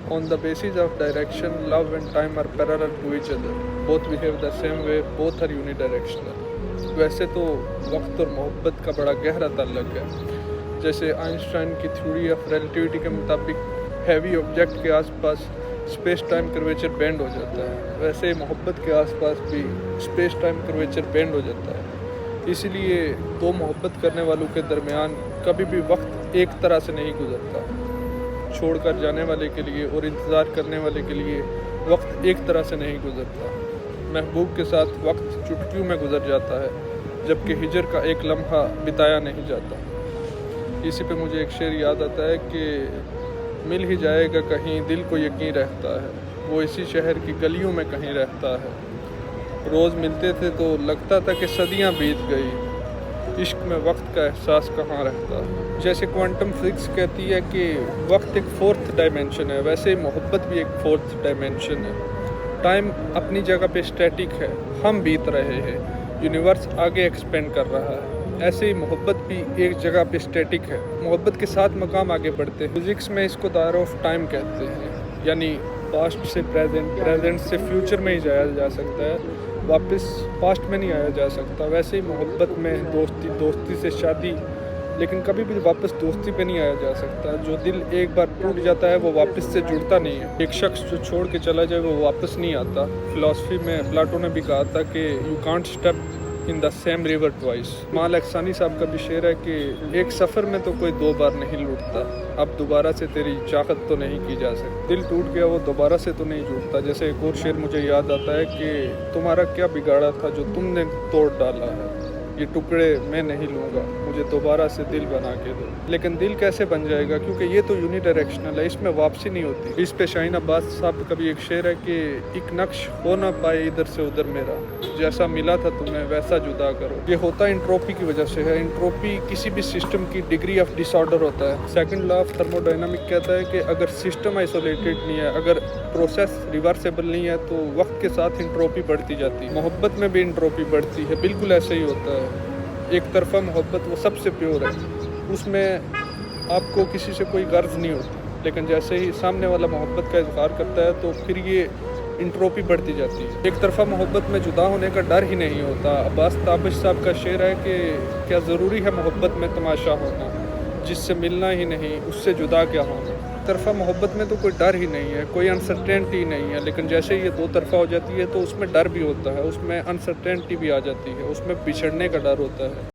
On the basis of direction, love and time are parallel to each other. Both behave the same way, both are unidirectional. वैसे तो वक्त और मोहब्बत का बड़ा गहरा ताल्लुक है। जैसे आइंस्टाइन की थ्योरी ऑफ रिलेटिविटी के मुताबिक हैवी ऑब्जेक्ट के आसपास स्पेस टाइम कर्वेचर बेंड हो जाता है, वैसे मोहब्बत के आसपास भी स्पेस टाइम कर्वेचर बेंड हो जाता है। इसीलिए दो मोहब्बत करने वालों के दरमियान कभी भी वक्त एक तरह से नहीं गुजरता। छोड़कर जाने वाले के लिए और इंतज़ार करने वाले के लिए वक्त एक तरह से नहीं गुजरता। महबूब के साथ वक्त चुटकियों में गुजर जाता है, जबकि हिजर का एक लम्हा बिताया नहीं जाता। इसी पे मुझे एक शेर याद आता है कि मिल ही जाएगा कहीं दिल को यकीन रहता है, वो इसी शहर की गलियों में कहीं रहता है। रोज़ मिलते थे तो लगता था कि सदियां बीत गई, इश्क में वक्त का एहसास कहाँ रहता है। जैसे क्वांटम फिजिक्स कहती है कि वक्त एक फोर्थ डायमेंशन है, वैसे ही मोहब्बत भी एक फोर्थ डायमेंशन है। टाइम अपनी जगह पे स्टैटिक है, हम बीत रहे हैं, यूनिवर्स आगे एक्सपेंड कर रहा है। ऐसे ही मोहब्बत भी एक जगह पे स्टैटिक है, मोहब्बत के साथ मकाम आगे बढ़ते हैं। फिजिक्स में इसको दायरा ऑफ टाइम कहते हैं, यानी पास्ट से प्रेजेंट, प्रेजेंट से फ्यूचर में ही जाया जा सकता है, वापस पास्ट में नहीं आया जा सकता। वैसे ही मोहब्बत में दोस्ती, दोस्ती से शादी, लेकिन कभी भी वापस दोस्ती पे नहीं आया जा सकता। जो दिल एक बार टूट जाता है वो वापस से जुड़ता नहीं है। एक शख्स जो छोड़ के चला जाए वो वापस नहीं आता। फिलॉसफी में प्लाटो ने भी कहा था कि you can't step in the same river twice. माल अहसानी साहब का भी शेर है कि एक सफ़र में तो कोई दो बार नहीं लुटता, अब दोबारा से तेरी चाहत तो नहीं की जा सकती। दिल टूट गया वो दोबारा से तो नहीं जुड़ता। जैसे एक और शेर मुझे याद आता है कि तुम्हारा क्या बिगाड़ा था जो तुमने तोड़ डाला है, ये टुकड़े मैं नहीं लूँगा, मुझे दोबारा से दिल बना के दो। लेकिन दिल कैसे बन जाएगा, क्योंकि ये तो यूनिडायरेक्शनल है, इसमें वापसी नहीं होती। इस पे शाहीन अब्बास साहब का भी एक शेर है कि एक नक्श हो ना पाए इधर से उधर मेरा, जैसा मिला था तुम्हें वैसा जुदा करो। ये होता इंट्रोपी की वजह से है। इंट्रोपी किसी भी सिस्टम की डिग्री ऑफ डिसऑर्डर होता है। सेकंड लॉ ऑफ थर्मोडायनामिक कहता है कि अगर सिस्टम आइसोलेटेड नहीं है, अगर प्रोसेस रिवर्सेबल नहीं है, तो वक्त के साथ इंट्रोपी बढ़ती जाती है। मोहब्बत में भी इंट्रोपी बढ़ती है, बिल्कुल ऐसे ही होता है। एक तरफा मोहब्बत वो सबसे प्योर है, उसमें आपको किसी से कोई गर्ज नहीं होती। लेकिन जैसे ही सामने वाला मोहब्बत का इजहार करता है तो फिर ये इंट्रोपी बढ़ती जाती है। एक तरफा मोहब्बत में जुदा होने का डर ही नहीं होता। अब्बास ताबिश साहब का शेर है कि क्या ज़रूरी है मोहब्बत में तमाशा होना, जिससे मिलना ही नहीं उससे जुदा क्या होना। तरफा मोहब्बत में तो कोई डर ही नहीं है, कोई अनसर्टेनिटी नहीं है। लेकिन जैसे ये दो तरफा हो जाती है तो उसमें डर भी होता है, उसमें अनसर्टेनिटी भी आ जाती है, उसमें बिछड़ने का डर होता है।